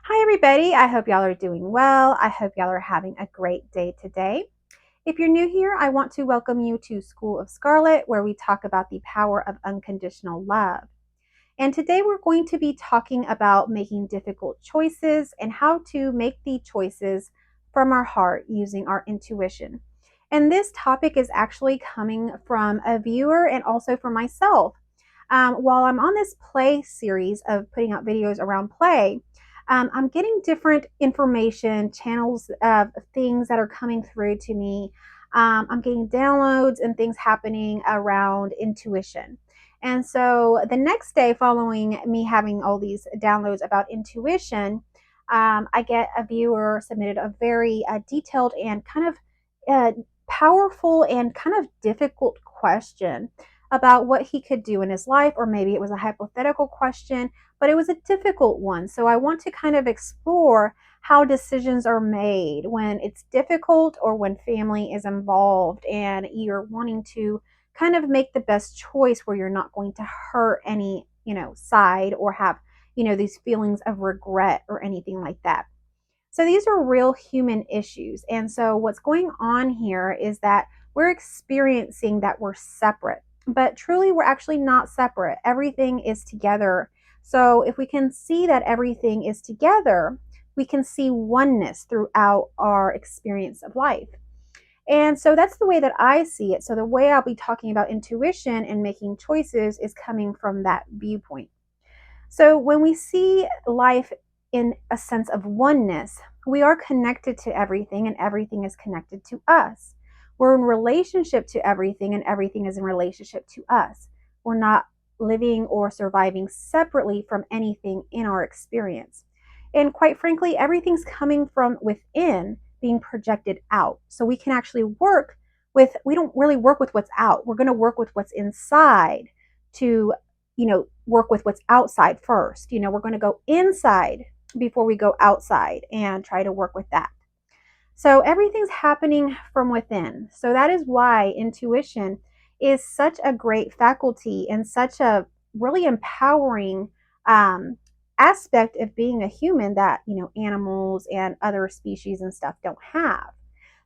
Hi, everybody. I hope y'all are doing well. I hope y'all are having a great day today. If you're new here, I want to welcome you to School of Scarlet, where we talk about the power of unconditional love. And today we're going to be talking about making difficult choices and how to make the choices from our heart using our intuition. And this topic is actually coming from a viewer and also from myself. While I'm on this play series of putting out videos around play, I'm getting different information, channels of things that are coming through to me. I'm getting downloads and things happening around intuition. And so the next day, following me having all these downloads about intuition, I get a viewer submitted a very detailed and kind of uh, powerful and kind of difficult question about what he could do in his life, or maybe it was a hypothetical question, but it was a difficult one. So I want to kind of explore how decisions are made when it's difficult or when family is involved and you're wanting to kind of make the best choice where you're not going to hurt any, side or have, these feelings of regret or anything like that. So these are real human issues. And so what's going on here is that we're experiencing that we're separate, but truly we're actually not separate. Everything is together. So if we can see that everything is together, we can see oneness throughout our experience of life. And so that's the way that I see it. So the way I'll be talking about intuition and making choices is coming from that viewpoint. So when we see life in a sense of oneness, we are connected to everything and everything is connected to us. We're in relationship to everything and everything is in relationship to us. We're not living or surviving separately from anything in our experience. And quite frankly, everything's coming from within being projected out. So we can actually we don't really work with what's out. We're going to work with what's inside to work with what's outside first. We're going to go inside before we go outside and try to work with that. So everything's happening from within. So that is why intuition is such a great faculty and such a really empowering aspect of being a human that, animals and other species and stuff don't have.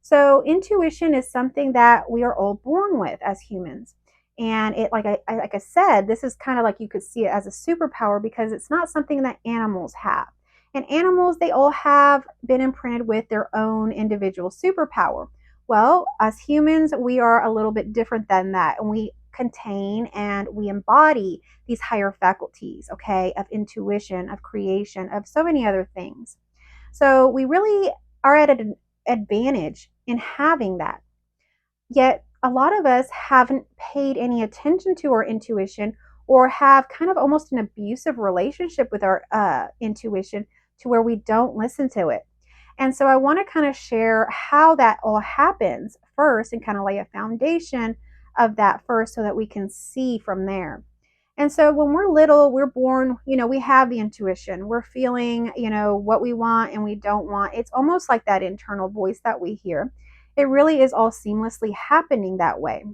So intuition is something that we are all born with as humans. And it, like I said, this is kind of like you could see it as a superpower because it's not something that animals have. And animals, they all have been imprinted with their own individual superpower. Well, as humans, we are a little bit different than that. And we contain and we embody these higher faculties, okay, of intuition, of creation, of so many other things. So we really are at an advantage in having that. Yet a lot of us haven't paid any attention to our intuition or have kind of almost an abusive relationship with our intuition to where we don't listen to it. And so I want to kind of share how that all happens first and kind of lay a foundation of that first so that we can see from there. And so when we're little, we're born, we have the intuition. We're feeling, what we want and we don't want. It's almost like that internal voice that we hear. It really is all seamlessly happening that way.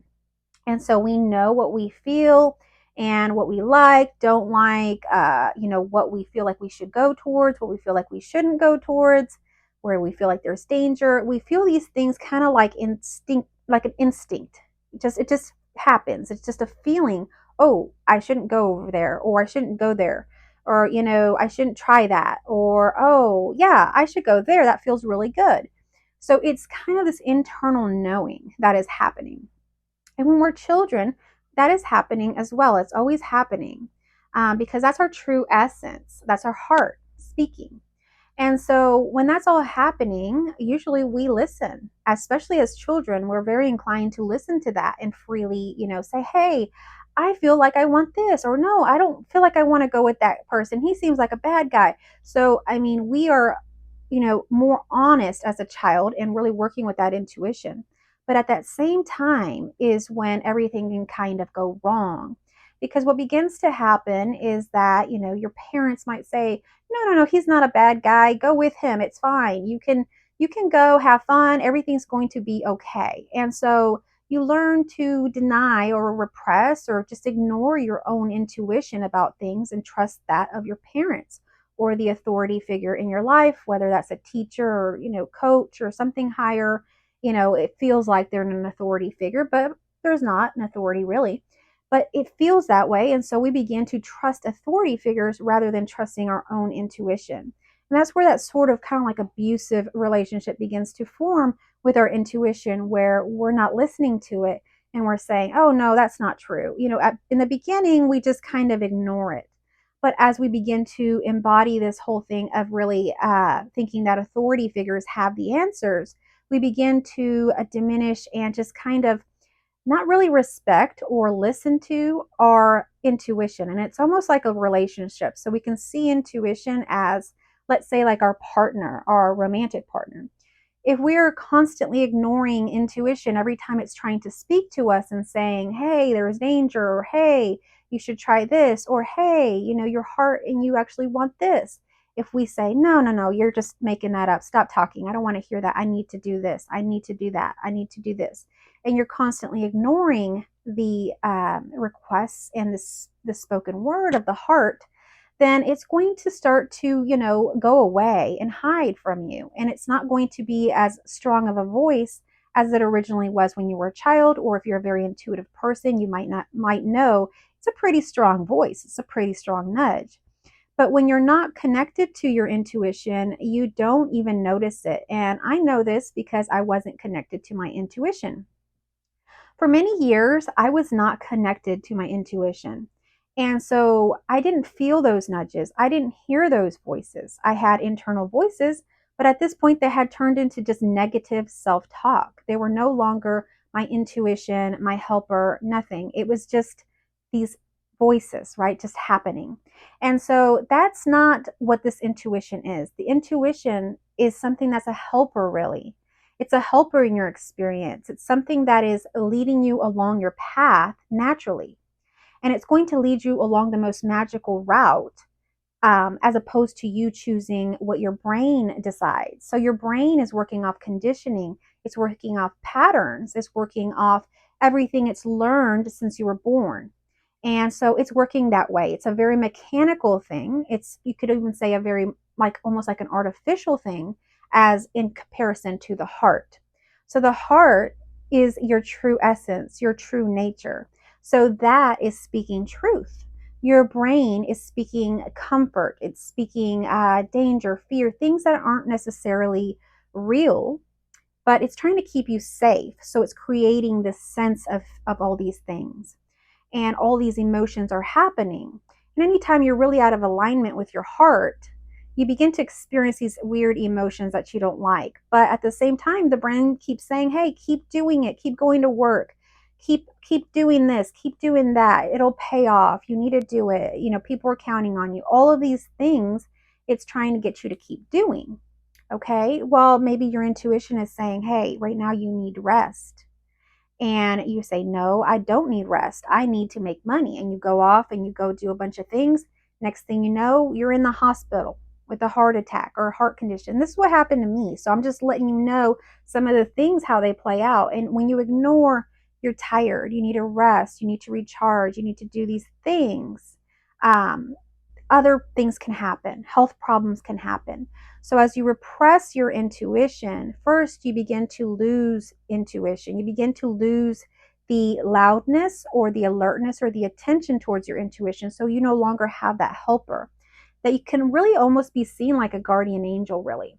And so we know what we feel and what we like, don't like, what we feel like we should go towards, what we feel like we shouldn't go towards, where we feel like there's danger. We feel these things kind of like instinct, like an instinct. It just happens. It's just a feeling. Oh, I shouldn't go over there, or I shouldn't go there, or I shouldn't try that, or oh yeah, I should go there. That feels really good. So it's kind of this internal knowing that is happening. And when we're children, that is happening as well. It's always happening because that's our true essence. That's our heart speaking. And so when that's all happening, usually we listen, especially as children. We're very inclined to listen to that and freely, say, hey, I feel like I want this, or no, I don't feel like I want to go with that person. He seems like a bad guy. So, I mean, we are, more honest as a child and really working with that intuition. But at that same time is when everything can kind of go wrong. Because what begins to happen is that, your parents might say, no, he's not a bad guy. Go with him. It's fine. You can go have fun. Everything's going to be okay. And so you learn to deny or repress or just ignore your own intuition about things and trust that of your parents. or the authority figure in your life, whether that's a teacher or, coach or something higher. It feels like they're an authority figure, but there's not an authority really. But it feels that way. And so we begin to trust authority figures rather than trusting our own intuition. And that's where that sort of kind of like abusive relationship begins to form with our intuition, where we're not listening to it and we're saying, oh, no, that's not true. In the beginning, we just kind of ignore it. But as we begin to embody this whole thing of really thinking that authority figures have the answers, we begin to diminish and just kind of not really respect or listen to our intuition. And it's almost like a relationship. So we can see intuition as, let's say, like our partner, our romantic partner. If we're constantly ignoring intuition every time it's trying to speak to us and saying, hey, there's danger, or hey, you should try this, or hey, your heart and you actually want this. If we say, no, no, no, you're just making that up, stop talking, I don't want to hear that, I need to do this, I need to do that, I need to do this, and you're constantly ignoring the requests and the spoken word of the heart, then it's going to start to, go away and hide from you. And it's not going to be as strong of a voice as it originally was when you were a child. Or if you're a very intuitive person, you might know it's a pretty strong voice. It's a pretty strong nudge. But when you're not connected to your intuition, you don't even notice it. And I know this because I wasn't connected to my intuition. For many years, I was not connected to my intuition. And so I didn't feel those nudges. I didn't hear those voices. I had internal voices, but at this point, they had turned into just negative self talk. They were no longer my intuition, my helper, nothing. It was just these voices, right? Just happening. And so that's not what this intuition is. The intuition is something that's a helper, really. It's a helper in your experience. It's something that is leading you along your path naturally. And it's going to lead you along the most magical route, as opposed to you choosing what your brain decides. So your brain is working off conditioning, it's working off patterns, it's working off everything it's learned since you were born. And so it's working that way. It's a very mechanical thing. It's, you could even say, a very, like, almost like an artificial thing, as in comparison to the heart. So the heart is your true essence, your true nature. So that is speaking truth. Your brain is speaking comfort, it's speaking danger, fear, things that aren't necessarily real, but it's trying to keep you safe. So it's creating this sense of all these things. And all these emotions are happening. And anytime you're really out of alignment with your heart, you begin to experience these weird emotions that you don't like. But at the same time, the brain keeps saying, hey, keep doing it, keep going to work, keep doing this, keep doing that. It'll pay off. You need to do it. People are counting on you. All of these things, it's trying to get you to keep doing. Okay. Well, maybe your intuition is saying, hey, right now you need rest. And you say, no, I don't need rest, I need to make money. And you go off and you go do a bunch of things. Next thing you know, you're in the hospital with a heart attack or a heart condition. This is what happened to me. So I'm just letting you know some of the things, how they play out. And when you ignore, you're tired, you need to rest, you need to recharge, you need to do these things, um, other things can happen, health problems can happen. So as you repress your intuition, first you begin to lose intuition. You begin to lose the loudness or the alertness or the attention towards your intuition. So you no longer have that helper that you can really almost be seen like a guardian angel, really.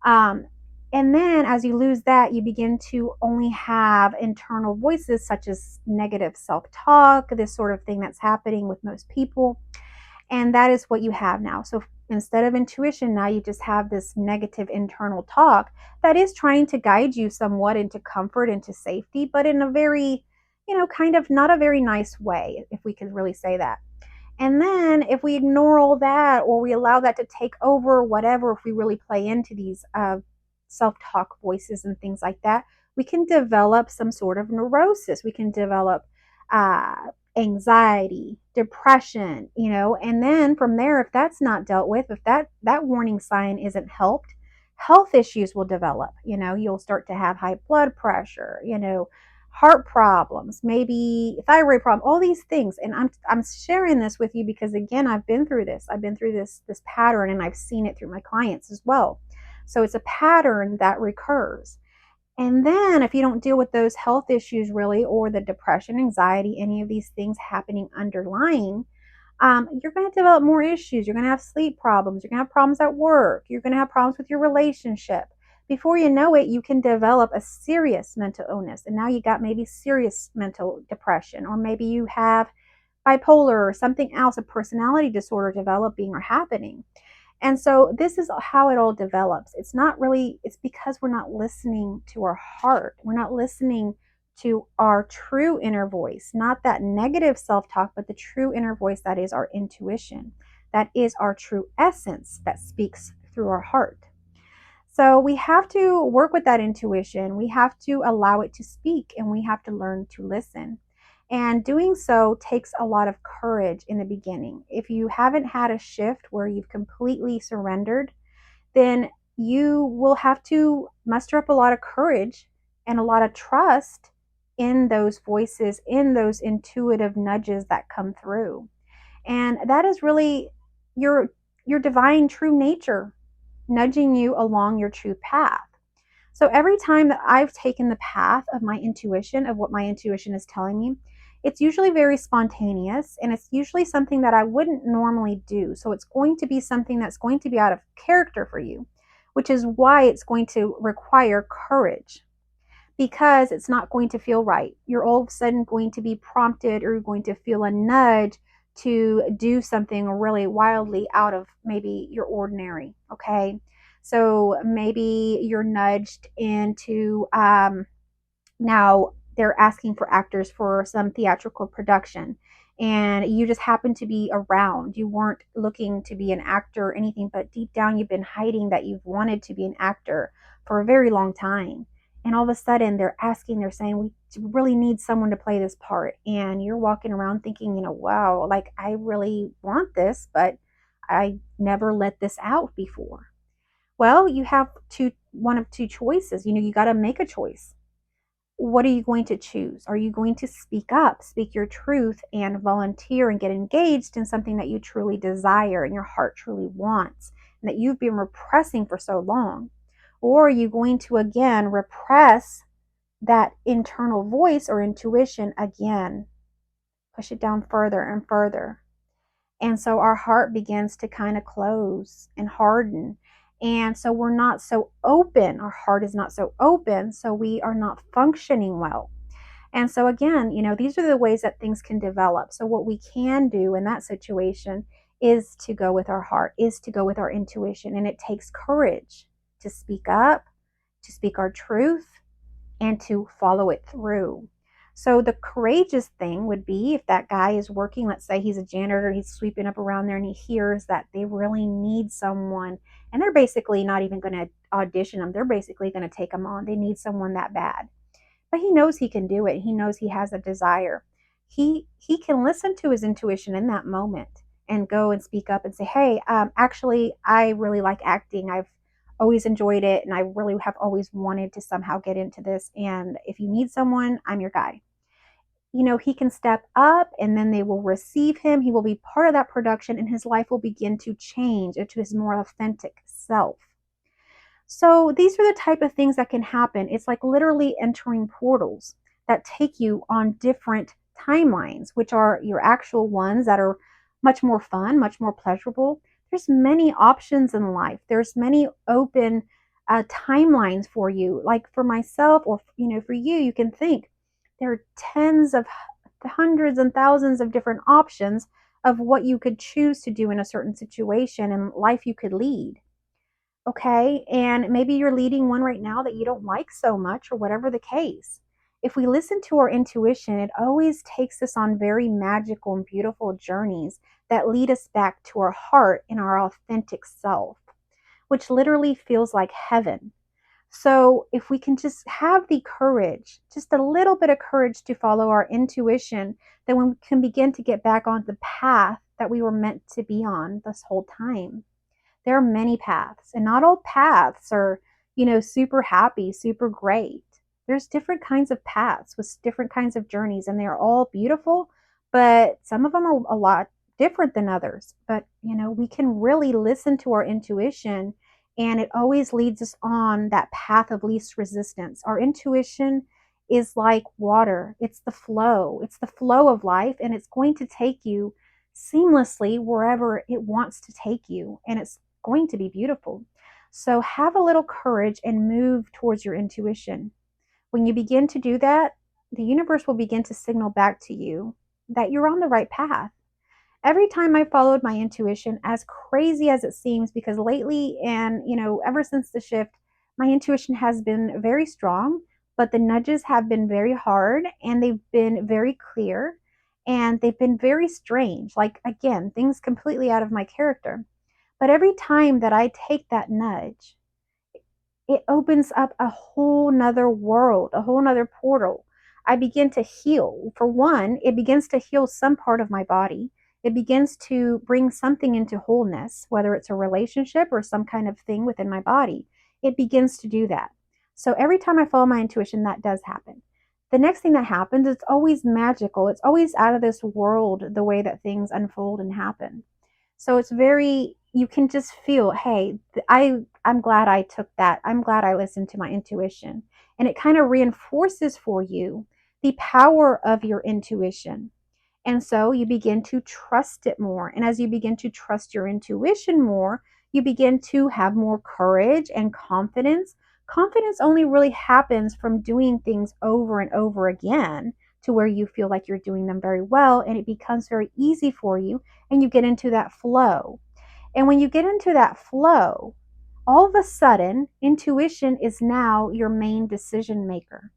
Um, and then as you lose that, you begin to only have internal voices such as negative self talk, this sort of thing that's happening with most people. And that is what you have now. So instead of intuition, now you just have this negative internal talk that is trying to guide you somewhat into comfort, into safety, but in a very, kind of not a very nice way, if we could really say that. And then if we ignore all that, or we allow that to take over, whatever, if we really play into these self talk voices and things like that, we can develop some sort of neurosis. We can develop uh, anxiety, depression, and then from there, if that's not dealt with, if that warning sign isn't helped, health issues will develop. You'll start to have high blood pressure, heart problems, maybe thyroid problem, all these things. And I'm sharing this with you because again, I've been through this. I've been through this pattern, and I've seen it through my clients as well. So it's a pattern that recurs. And then if you don't deal with those health issues really, or the depression, anxiety, any of these things happening underlying, you're going to develop more issues. You're going to have sleep problems. You're going to have problems at work. You're going to have problems with your relationship. Before you know it, you can develop a serious mental illness. And now you got maybe serious mental depression, or maybe you have bipolar or something else, a personality disorder developing or happening. And so this is how it all develops. It's not really, it's because we're not listening to our heart. We're not listening to our true inner voice, not that negative self talk, but the true inner voice that is our intuition. That is our true essence that speaks through our heart. So we have to work with that intuition. We have to allow it to speak, and we have to learn to listen. And doing so takes a lot of courage in the beginning. If you haven't had a shift where you've completely surrendered, then you will have to muster up a lot of courage and a lot of trust in those voices, in those intuitive nudges that come through. And that is really your divine true nature nudging you along your true path. So every time that I've taken the path of my intuition, of what my intuition is telling me, it's usually very spontaneous, and it's usually something that I wouldn't normally do. So it's going to be something that's going to be out of character for you, which is why it's going to require courage, because it's not going to feel right. You're all of a sudden going to be prompted, or you're going to feel a nudge to do something really wildly out of maybe your ordinary. Okay. So maybe you're nudged into now they're asking for actors for some theatrical production, and you just happen to be around. You weren't looking to be an actor or anything, but deep down you've been hiding that you've wanted to be an actor for a very long time. And all of a sudden they're asking, they're saying, we really need someone to play this part. And you're walking around thinking, wow, like I really want this, but I never let this out before. Well, you have one of two choices. You got to make a choice. What are you going to choose? Are you going to speak up, speak your truth, and volunteer and get engaged in something that you truly desire and your heart truly wants, and that you've been repressing for so long? Or are you going to again repress that internal voice or intuition again, push it down further and further? And so our heart begins to kind of close and harden. And so we're not so open. Our heart is not so open. So we are not functioning well. And so, again, these are the ways that things can develop. So, what we can do in that situation is to go with our heart, is to go with our intuition. And it takes courage to speak up, to speak our truth, and to follow it through. So the courageous thing would be if that guy is working, let's say he's a janitor, he's sweeping up around there, and he hears that they really need someone, and they're basically not even going to audition him. They're basically going to take him on. They need someone that bad. But he knows he can do it. He knows he has a desire. He can listen to his intuition in that moment and go and speak up and say, hey, actually, I really like acting. I've always enjoyed it, and I really have always wanted to somehow get into this. And if you need someone, I'm your guy. He can step up, and then they will receive him. He will be part of that production, and his life will begin to change into his more authentic self. So these are the type of things that can happen. It's like literally entering portals that take you on different timelines, which are your actual ones that are much more fun, much more pleasurable. There's many options in life. There's many open timelines for you. Like for myself, or for you, you can think there are tens of hundreds and thousands of different options of what you could choose to do in a certain situation and life you could lead. Okay. And maybe you're leading one right now that you don't like so much, or whatever the case. If we listen to our intuition, it always takes us on very magical and beautiful journeys that lead us back to our heart and our authentic self, which literally feels like heaven. So if we can just have the courage, just a little bit of courage to follow our intuition, then we can begin to get back on the path that we were meant to be on this whole time. There are many paths, and not all paths are, super happy, super great. There's different kinds of paths with different kinds of journeys, and they're all beautiful, but some of them are a lot different than others. But, we can really listen to our intuition, and it always leads us on that path of least resistance. Our intuition is like water, it's the flow of life, and it's going to take you seamlessly wherever it wants to take you, and it's going to be beautiful. So have a little courage and move towards your intuition. When you begin to do that, the universe will begin to signal back to you that you're on the right path. Every time I followed my intuition, as crazy as it seems, because lately and, ever since the shift, my intuition has been very strong, but the nudges have been very hard and they've been very clear and they've been very strange. Like, again, things completely out of my character. But every time that I take that nudge, it opens up a whole nother world, a whole nother portal. I begin to heal. For one, it begins to heal some part of my body. It begins to bring something into wholeness, whether it's a relationship or some kind of thing within my body. It begins to do that. So every time I follow my intuition, that does happen. The next thing that happens, it's always magical. It's always out of this world, the way that things unfold and happen. So it's very, you can just feel, hey, I'm glad I took that. I'm glad I listened to my intuition. And it kind of reinforces for you the power of your intuition. And so you begin to trust it more. And as you begin to trust your intuition more, you begin to have more courage and confidence. Confidence only really happens from doing things over and over again to where you feel like you're doing them very well and it becomes very easy for you and you get into that flow. And when you get into that flow, all of a sudden, intuition is now your main decision maker.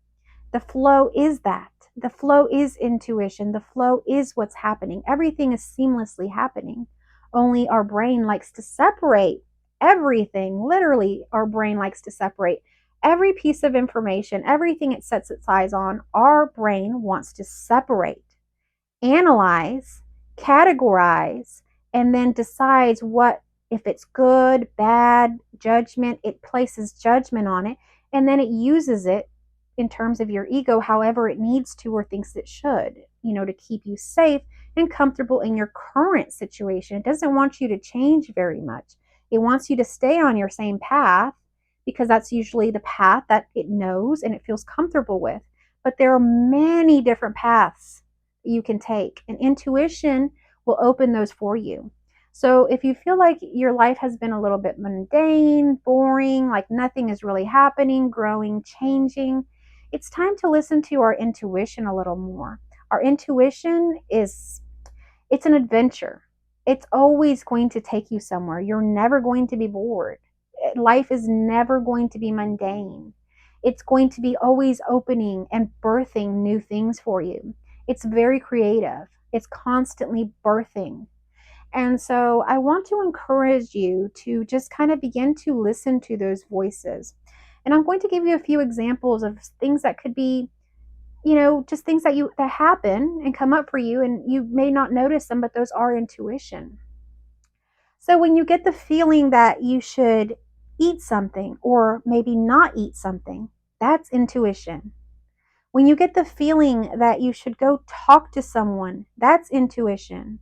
The flow is that. The flow is intuition. The flow is what's happening. Everything is seamlessly happening. Only our brain likes to separate everything. Literally, our brain likes to separate every piece of information, everything it sets its eyes on. Our brain wants to separate, analyze, categorize, and then decides what, if it's good, bad, judgment, it places judgment on it, and then it uses it in terms of your ego however it needs to or thinks it should, to keep you safe and comfortable in your current situation. It doesn't want you to change very much. It wants you to stay on your same path because that's usually the path that it knows and it feels comfortable with. But there are many different paths you can take, and intuition will open those for you. So if you feel like your life has been a little bit mundane, boring, like nothing is really happening, growing, changing, it's time to listen to our intuition a little more. Our intuition it's an adventure. It's always going to take you somewhere. You're never going to be bored. Life is never going to be mundane. It's going to be always opening and birthing new things for you. It's very creative. It's constantly birthing. And so I want to encourage you to just kind of begin to listen to those voices. And I'm going to give you a few examples of things that could be, just things that happen and come up for you and you may not notice them, but those are intuition. So when you get the feeling that you should eat something or maybe not eat something, that's intuition. When you get the feeling that you should go talk to someone, that's intuition.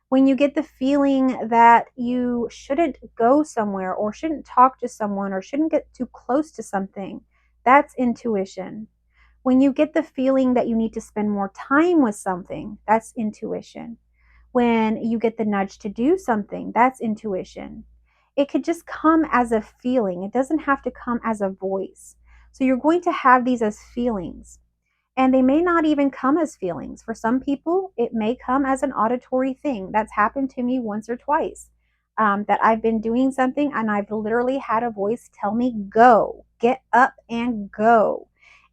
When you get the feeling that you shouldn't go somewhere or shouldn't talk to someone or shouldn't get too close to something, that's intuition. When you get the feeling that you need to spend more time with something, that's intuition. When you get the nudge to do something, that's intuition. It could just come as a feeling. It doesn't have to come as a voice. So you're going to have these as feelings. And they may not even come as feelings. For some people, it may come as an auditory thing. That's happened to me once or twice. That I've been doing something and I've literally had a voice tell me, go, get up and go,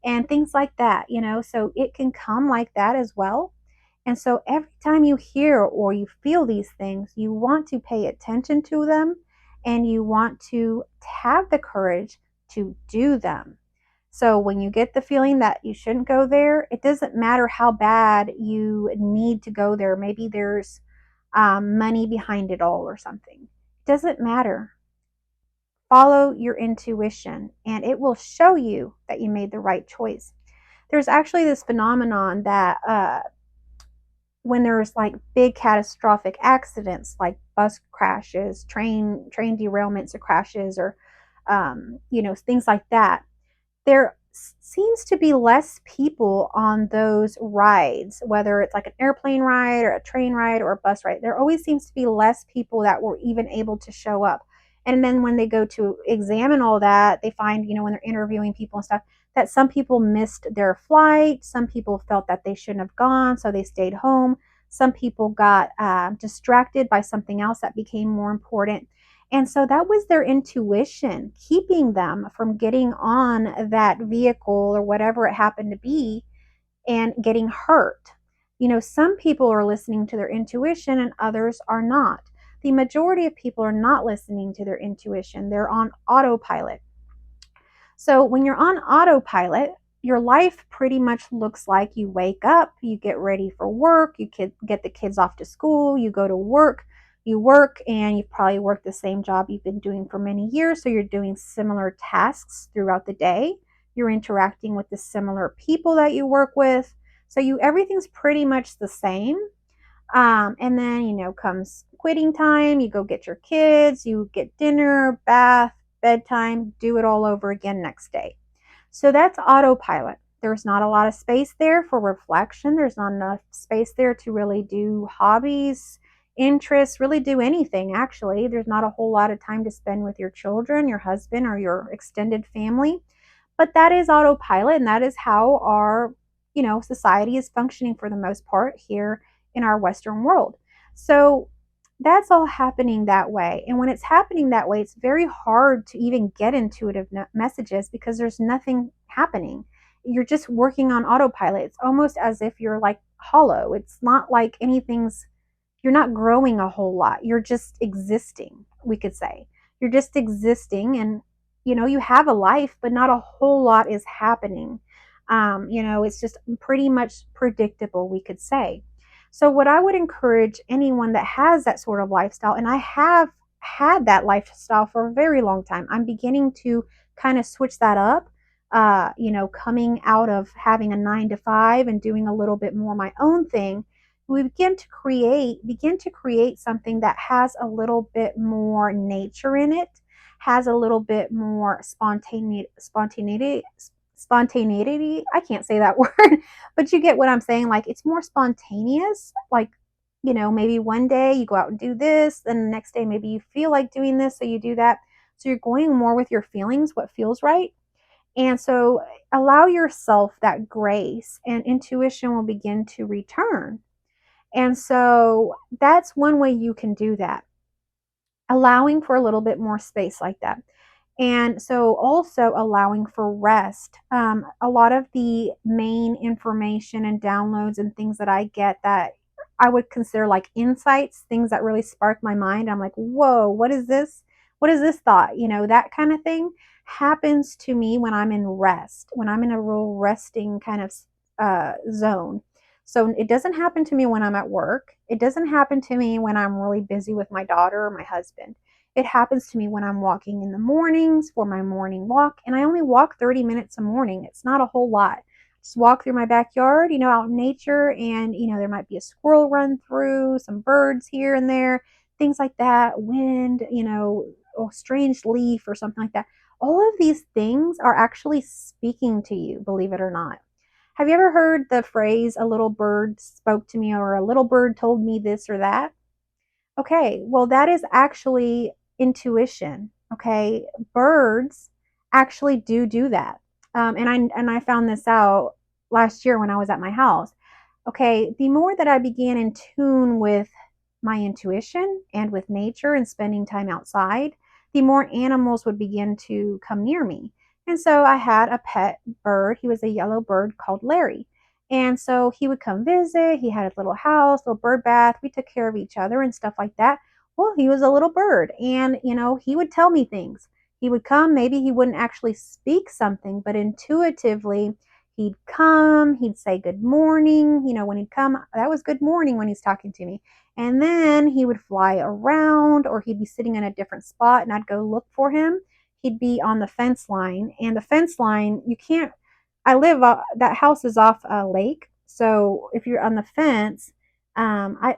and things like that. So it can come like that as well. And so every time you hear or you feel these things, you want to pay attention to them and you want to have the courage to do them. So when you get the feeling that you shouldn't go there, it doesn't matter how bad you need to go there. Maybe there's money behind it all or something. It doesn't matter. Follow your intuition, and it will show you that you made the right choice. There's actually this phenomenon that when there's like big catastrophic accidents, like bus crashes, train derailments or crashes, or things like that, there seems to be less people on those rides, whether it's like an airplane ride or a train ride or a bus ride. There always seems to be less people that were even able to show up. And then when they go to examine all that, they find, when they're interviewing people and stuff, that some people missed their flight. Some people felt that they shouldn't have gone, so they stayed home. Some people got distracted by something else that became more important. And so that was their intuition keeping them from getting on that vehicle or whatever it happened to be and getting hurt. Some people are listening to their intuition and others are not. The majority of people are not listening to their intuition, they're on autopilot. So when you're on autopilot, your life pretty much looks like you wake up, you get ready for work, you get the kids off to school, you go to work, you work, and you've probably worked the same job you've been doing for many years. So you're doing similar tasks throughout the day. You're interacting with the similar people that you work with. So everything's pretty much the same. And then, comes quitting time. You go get your kids, you get dinner, bath, bedtime, do it all over again next day. So that's autopilot. There's not a lot of space there for reflection. There's not enough space there to really do hobbies, interests, really do anything, actually. There's not a whole lot of time to spend with your children, your husband, or your extended family. But that is autopilot, and that is how our, society is functioning for the most part here in our Western world. So that's all happening that way. And when it's happening that way, it's very hard to even get intuitive messages because there's nothing happening. You're just working on autopilot. It's almost as if you're like hollow. It's not like you're not growing a whole lot. You're just existing, we could say. You're just existing, and you have a life, but not a whole lot is happening. It's just pretty much predictable, we could say. So, what I would encourage anyone that has that sort of lifestyle, and I have had that lifestyle for a very long time, I'm beginning to kind of switch that up. Coming out of having a 9 to 5 and doing a little bit more my own thing, we begin to create something that has a little bit more nature in it, has a little bit more spontaneity. I can't say that word, but you get what I'm saying. Like, it's more spontaneous. Like, maybe one day you go out and do this, then the next day maybe you feel like doing this, so you do that. So you're going more with your feelings, what feels right. And so allow yourself that grace, and intuition will begin to return. And so that's one way you can do that, allowing for a little bit more space like that. And so also allowing for rest. A lot of the main information and downloads and things that I get that I would consider like insights, things that really spark my mind. I'm like, whoa, what is this? What is this thought? That kind of thing happens to me when I'm in rest, when I'm in a real resting kind of zone. So it doesn't happen to me when I'm at work. It doesn't happen to me when I'm really busy with my daughter or my husband. It happens to me when I'm walking in the mornings for my morning walk, and I only walk 30 minutes a morning. It's not a whole lot. Just walk through my backyard, out in nature, and there might be a squirrel run through, some birds here and there, things like that, wind, a strange leaf or something like that. All of these things are actually speaking to you, believe it or not. Have you ever heard the phrase, a little bird spoke to me, or a little bird told me this or that? Okay, well, that is actually intuition. Okay, birds actually do that. And I found this out last year when I was at my house. Okay, the more that I began in tune with my intuition and with nature and spending time outside, the more animals would begin to come near me. And so I had a pet bird. He was a yellow bird called Larry. And so he would come visit. He had a little house, little bird bath. We took care of each other and stuff like that. Well, he was a little bird, and he would tell me things. He would come, maybe he wouldn't actually speak something, but intuitively he'd come, he'd say good morning. When he'd come, that was good morning when he's talking to me. And then he would fly around, or he'd be sitting in a different spot, and I'd go look for him. he'd be on the fence line, and the fence line, you can't, that house is off a lake. So if you're on the fence,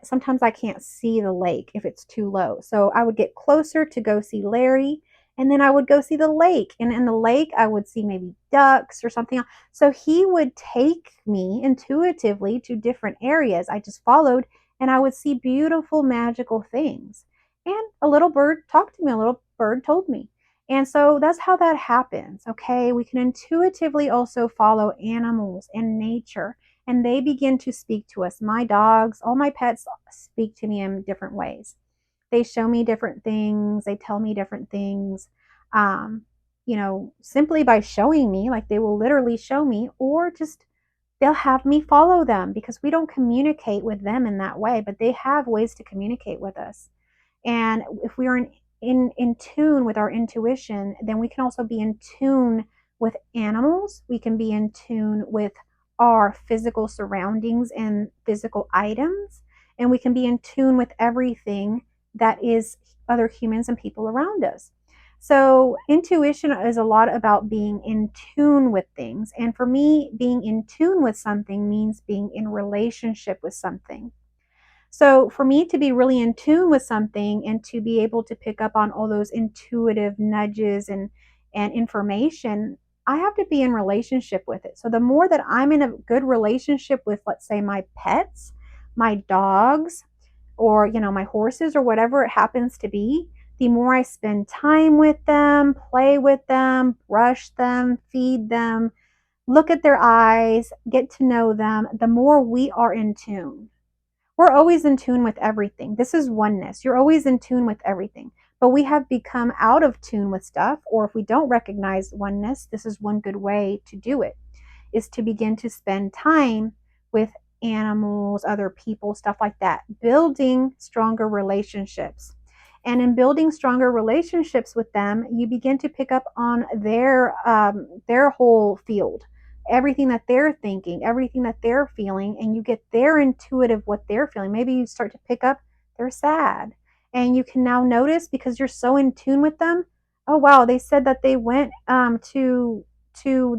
sometimes I can't see the lake if it's too low. So I would get closer to go see Larry, and then I would go see the lake. And in the lake, I would see maybe ducks or something. So he would take me intuitively to different areas. I just followed, and I would see beautiful, magical things. And a little bird talked to me, a little bird told me. And so that's how that happens. Okay. We can intuitively also follow animals and nature, and they begin to speak to us. My dogs, all my pets speak to me in different ways. They show me different things, they tell me different things. Um, simply by showing me, like they will literally show me, or just they'll have me follow them because we don't communicate with them in that way, but they have ways to communicate with us. And if we are in tune with our intuition, then we can also be in tune with animals. We can be in tune with our physical surroundings and physical items. And we can be in tune with everything that is other humans and people around us. So, intuition is a lot about being in tune with things. And for me, being in tune with something means being in relationship with something. So for me to be really in tune with something and to be able to pick up on all those intuitive nudges and information, I have to be in relationship with it. So the more that I'm in a good relationship with, let's say, my pets, my dogs, or my horses, or whatever it happens to be, the more I spend time with them, play with them, brush them, feed them, look at their eyes, get to know them, the more we are in tune. We're always in tune with everything. This is oneness. You're always in tune with everything. But we have become out of tune with stuff, or if we don't recognize oneness, this is one good way to do it, is to begin to spend time with animals, other people, stuff like that, building stronger relationships. And in building stronger relationships with them, you begin to pick up on their whole field, everything that they're thinking, everything that they're feeling, and you get their intuitive what they're feeling. Maybe you start to pick up they're sad, and you can now notice because you're so in tune with them. Oh wow, they said that they went to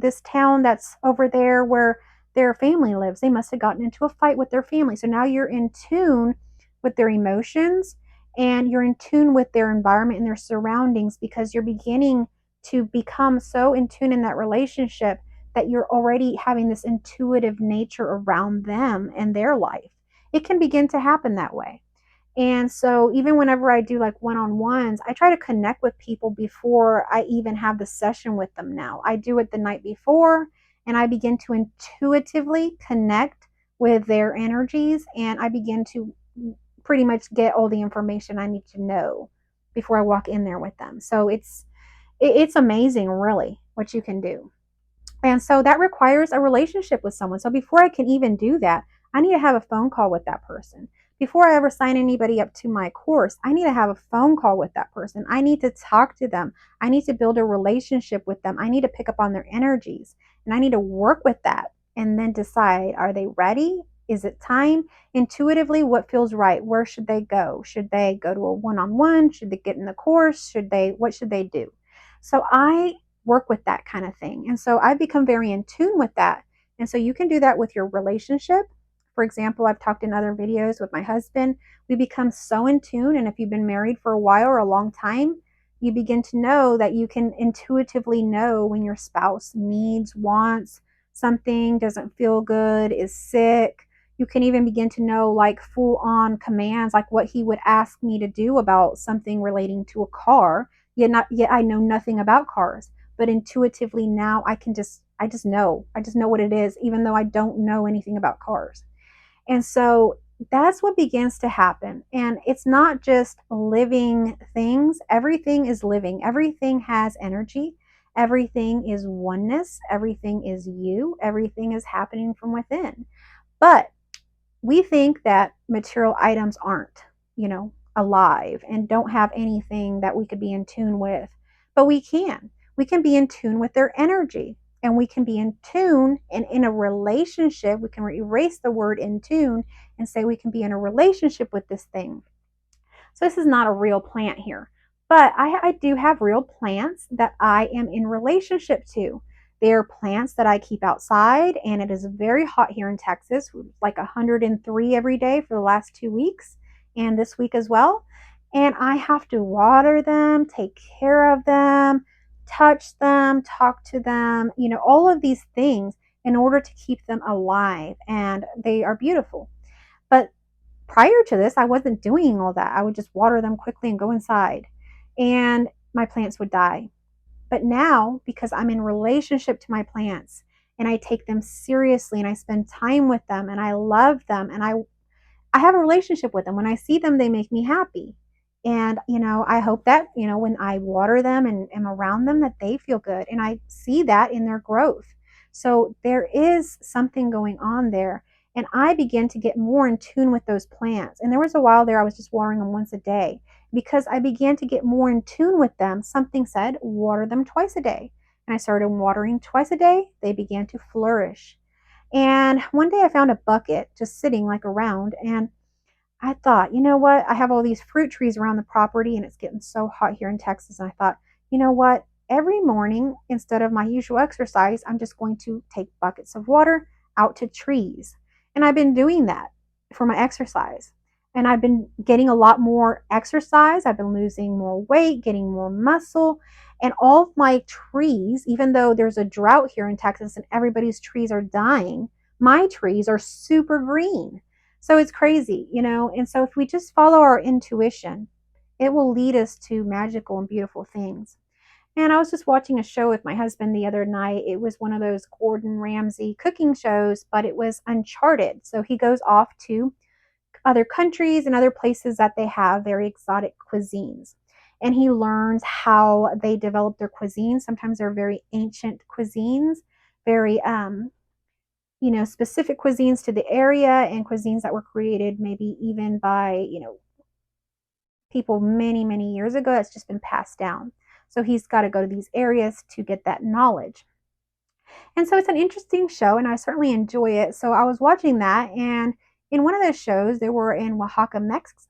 this town that's over there where their family lives. They must have gotten into a fight with their family. So now you're in tune with their emotions, and you're in tune with their environment and their surroundings because you're beginning to become so in tune in that relationship that you're already having this intuitive nature around them and their life. It can begin to happen that way. And so, even whenever I do like one on ones, I try to connect with people before I even have the session with them now. I do it the night before, and I begin to intuitively connect with their energies, and I begin to pretty much get all the information I need to know before I walk in there with them. So, it's amazing, really, what you can do. And so that requires a relationship with someone. So before I can even do that, I need to have a phone call with that person. Before I ever sign anybody up to my course, I need to have a phone call with that person. I need to talk to them. I need to build a relationship with them. I need to pick up on their energies, and I need to work with that and then decide, are they ready? Is it time? Intuitively, what feels right? Where should they go? Should they go to a one-on-one? Should they get in the course? What should they do? So I work with that kind of thing. And so I've become very in tune with that. And so you can do that with your relationship. For example, I've talked in other videos with my husband. We become so in tune. And if you've been married for a while or a long time, you begin to know that you can intuitively know when your spouse needs, wants something, doesn't feel good, is sick. You can even begin to know like full on commands, like what he would ask me to do about something relating to a car. Yet I know nothing about cars, but intuitively now I just know what it is even though I don't know anything about cars. And so that's what begins to happen. And it's not just living things, everything is living, everything has energy, everything is oneness, everything is you, everything is happening from within. But we think that material items aren't, alive and don't have anything that we could be in tune with. But we can. We can be in tune with their energy, and we can be in tune and in a relationship. We can erase the word in tune and say we can be in a relationship with this thing. So this is not a real plant here, But I do have real plants that I am in relationship to. They're plants that I keep outside, and it is very hot here in Texas, like 103 every day for the last 2 weeks, and this week as well. And I have to water them, take care of them, touch them, talk to them, all of these things in order to keep them alive. And they are beautiful. But prior to this, I wasn't doing all that. I would just water them quickly and go inside, and my plants would die. But now, because I'm in relationship to my plants and I take them seriously and I spend time with them and I love them and I have a relationship with them. When I see them, they make me happy. And, I hope that, when I water them and am around them, that they feel good. And I see that in their growth. So there is something going on there. And I began to get more in tune with those plants. And there was a while there I was just watering them once a day. Because I began to get more in tune with them, something said, water them twice a day. And I started watering twice a day. They began to flourish. And one day I found a bucket just sitting like around, and I thought, you know what? I have all these fruit trees around the property and it's getting so hot here in Texas. And I thought, you know what? Every morning, instead of my usual exercise, I'm just going to take buckets of water out to trees. And I've been doing that for my exercise. And I've been getting a lot more exercise. I've been losing more weight, getting more muscle. And all of my trees, even though there's a drought here in Texas and everybody's trees are dying, my trees are super green. So it's crazy, And so if we just follow our intuition, it will lead us to magical and beautiful things. And I was just watching a show with my husband the other night. It was one of those Gordon Ramsay cooking shows, but it was uncharted. So he goes off to other countries and other places that they have very exotic cuisines. And he learns how they develop their cuisines. Sometimes they're very ancient cuisines, very specific cuisines to the area and cuisines that were created maybe even by, people many, many years ago that's just been passed down. So he's got to go to these areas to get that knowledge. And so it's an interesting show and I certainly enjoy it. So I was watching that, and in one of those shows, they were in Oaxaca,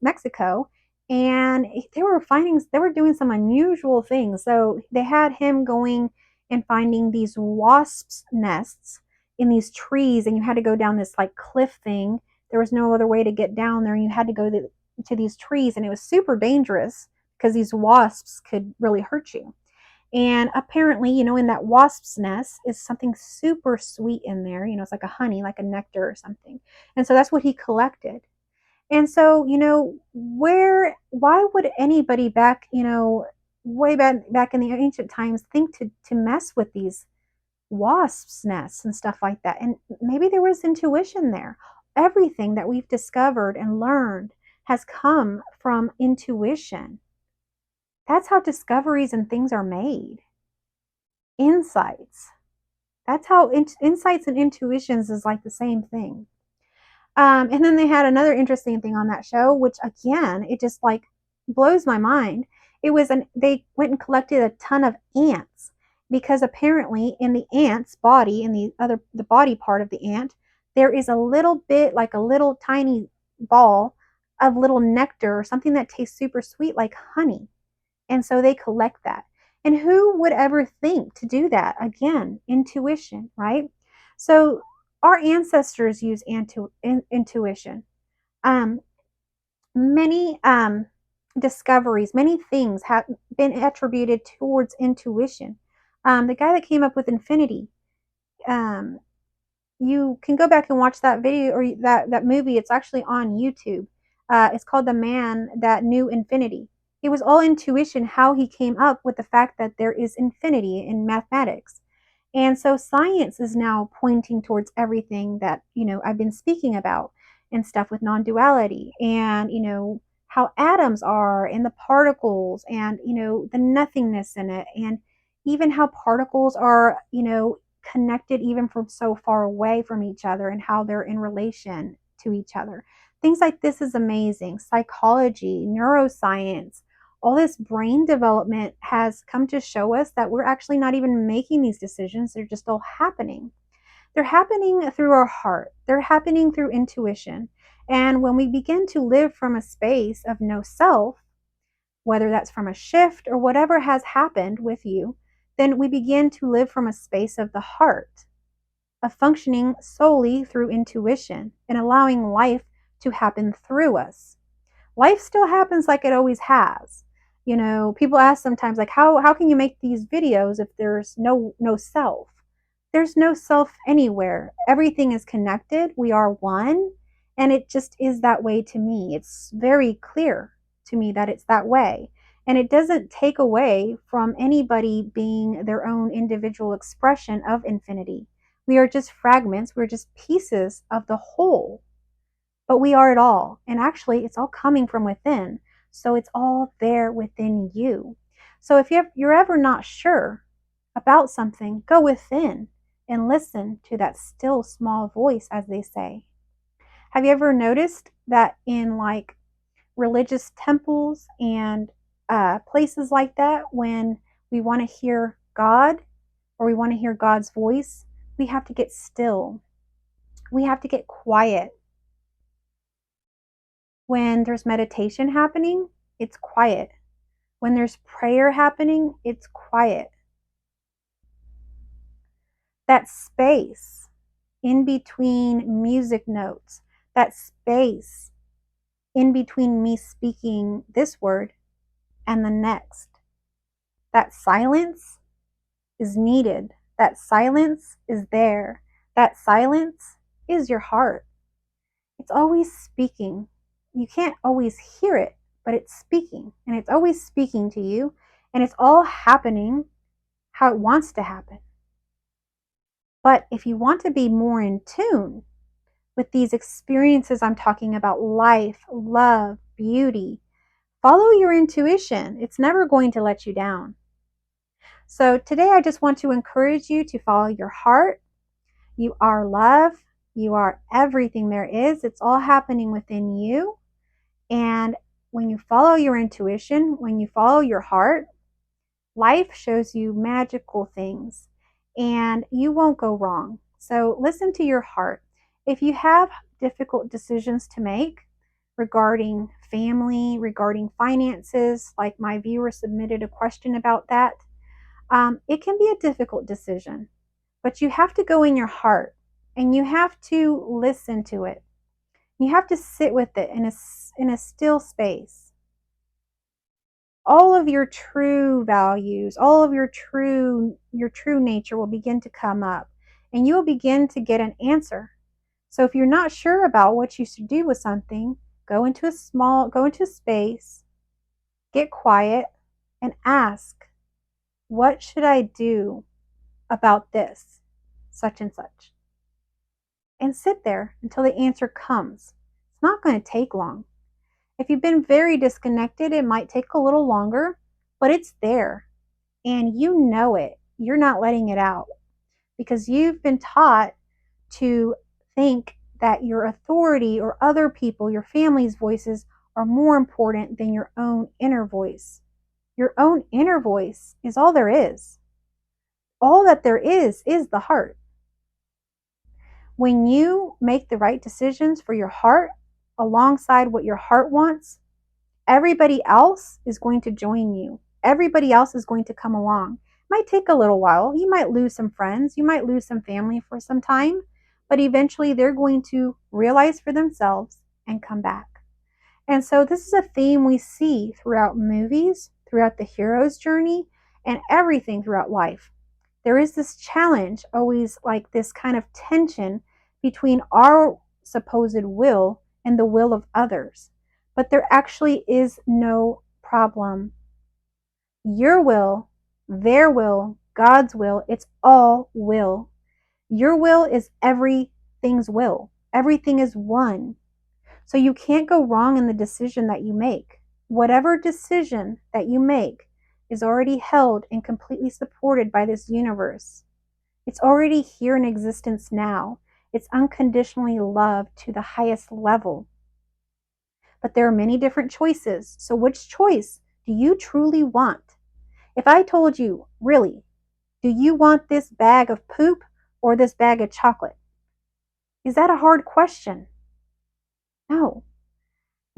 Mexico, and they were doing some unusual things. So they had him going and finding these wasps nests in these trees, and you had to go down this like cliff thing. There was no other way to get down there, and you had to go to these trees, and it was super dangerous because these wasps could really hurt you. And apparently, in that wasp's nest is something super sweet in there. It's like a honey, like a nectar or something. And so that's what he collected. And so, why would anybody back, way back in the ancient times think to mess with these wasps' nests and stuff like that? And maybe there was intuition there. Everything that we've discovered and learned has come from intuition. That's how discoveries and things are made. Insights. That's how insights and intuitions is like the same thing. And then they had another interesting thing on that show, which again, it just like blows my mind. They went and collected a ton of ants because apparently in the ant's body, in the body part of the ant, there is a little bit like a little tiny ball of little nectar or something that tastes super sweet like honey. And so they collect that. And who would ever think to do that? Again, intuition, right? So our ancestors use intuition. Um, many discoveries, many things have been attributed towards intuition. The guy that came up with infinity, um, you can go back and watch that video or that movie. It's actually on YouTube. It's called The Man That Knew Infinity. It was all intuition how he came up with the fact that there is infinity in mathematics. And so science is now pointing towards everything that, I've been speaking about and stuff with non-duality and, how atoms are and the particles and, the nothingness in it and even how particles are, connected even from so far away from each other and how they're in relation to each other. Things like this is amazing. Psychology, neuroscience, all this brain development has come to show us that we're actually not even making these decisions, they're just all happening. They're happening through our heart, they're happening through intuition. And when we begin to live from a space of no self, whether that's from a shift or whatever has happened with you, then we begin to live from a space of the heart, of functioning solely through intuition and allowing life to happen through us. Life still happens like it always has. People ask sometimes, like, how can you make these videos if there's no self? There's no self anywhere. Everything is connected. We are one. And it just is that way to me. It's very clear to me that it's that way. And it doesn't take away from anybody being their own individual expression of infinity. We are just fragments, we're just pieces of the whole, but we are it all. And actually, it's all coming from within. So it's all there within you. So if you're ever not sure about something, go within and listen to that still small voice, as they say. Have you ever noticed that in like religious temples and places like that, when we want to hear God or we want to hear God's voice, we have to get still. We have to get quiet. When there's meditation happening, it's quiet. When there's prayer happening, it's quiet. That space in between music notes, that space in between me speaking this word and the next, that silence is needed. That silence is there. That silence is your heart. It's always speaking. You can't always hear it, but it's speaking, and it's always speaking to you, and it's all happening how it wants to happen. But if you want to be more in tune with these experiences I'm talking about, life, love, beauty, follow your intuition. It's never going to let you down. So today I just want to encourage you to follow your heart. You are love. You are everything there is. It's all happening within you. And when you follow your intuition, when you follow your heart, life shows you magical things and you won't go wrong. So listen to your heart. If you have difficult decisions to make regarding family, regarding finances, like my viewer submitted a question about that, it can be a difficult decision, but you have to go in your heart and you have to listen to it. You have to sit with it in a still space. All of your true values, all of your true nature will begin to come up, and you will begin to get an answer. So if you're not sure about what you should do with something, go into a space, get quiet, and ask, what should I do about this, such and such? And sit there until the answer comes. It's not going to take long. If you've been very disconnected, it might take a little longer, but it's there and you know it. You're not letting it out because you've been taught to think that your authority or other people, your family's voices, are more important than your own inner voice. Your own inner voice is all there is. All that there is the heart. When you make the right decisions for your heart alongside what your heart wants, everybody else is going to join you. Everybody else is going to come along. It might take a little while. You might lose some friends. You might lose some family for some time, but eventually they're going to realize for themselves and come back. And so this is a theme we see throughout movies, throughout the hero's journey, and everything throughout life. There is this challenge, always like this kind of tension between our supposed will and the will of others. But there actually is no problem. Your will, their will, God's will, it's all will. Your will is everything's will. Everything is one. So you can't go wrong in the decision that you make. Whatever decision that you make is already held and completely supported by this universe. It's already here in existence now. It's unconditionally loved to the highest level. But there are many different choices. So which choice do you truly want? If I told you, really, do you want this bag of poop or this bag of chocolate? Is that a hard question? No.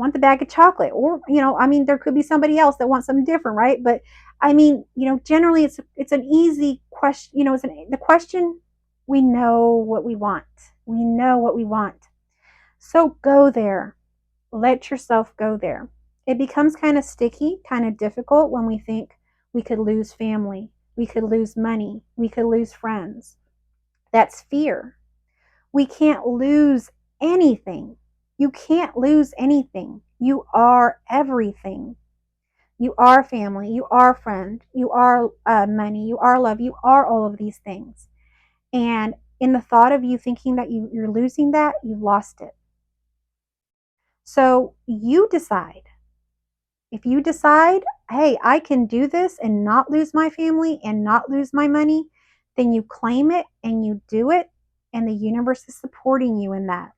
want the bag of chocolate, or I mean, there could be somebody else that wants something different, right? But I mean, generally it's an easy question. The question, we know what we want. We know what we want. So go there. Let yourself go there. It becomes kind of sticky, kind of difficult when we think we could lose family, we could lose money, we could lose friends. That's fear. We can't lose anything. You can't lose anything. You are everything. You are family. You are friend. You are money. You are love. You are all of these things. And in the thought of you thinking that you're losing that, you've lost it. So you decide. If you decide, hey, I can do this and not lose my family and not lose my money, then you claim it and you do it, and the universe is supporting you in that.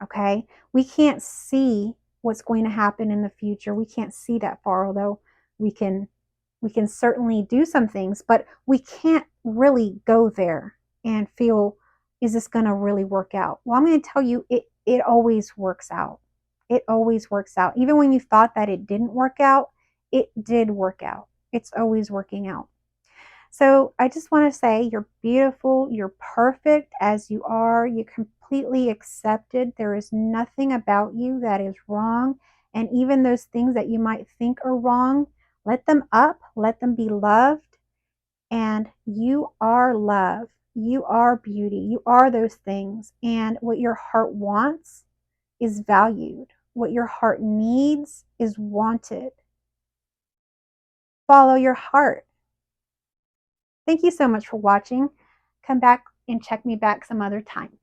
Okay? We can't see what's going to happen in the future. We can't see that far, although we can we can certainly do some things, but we can't really go there and feel, is this going to really work out? Well, I'm going to tell you, it always works out. It always works out. Even when you thought that it didn't work out, it did work out. It's always working out. So I just want to say, you're beautiful, you're perfect as you are, you're completely accepted. There is nothing about you that is wrong. And even those things that you might think are wrong, let them up, let them be loved. And you are love, you are beauty, you are those things. And what your heart wants is valued, what your heart needs is wanted. Follow your heart. Thank you so much for watching. Come back and check me back some other time.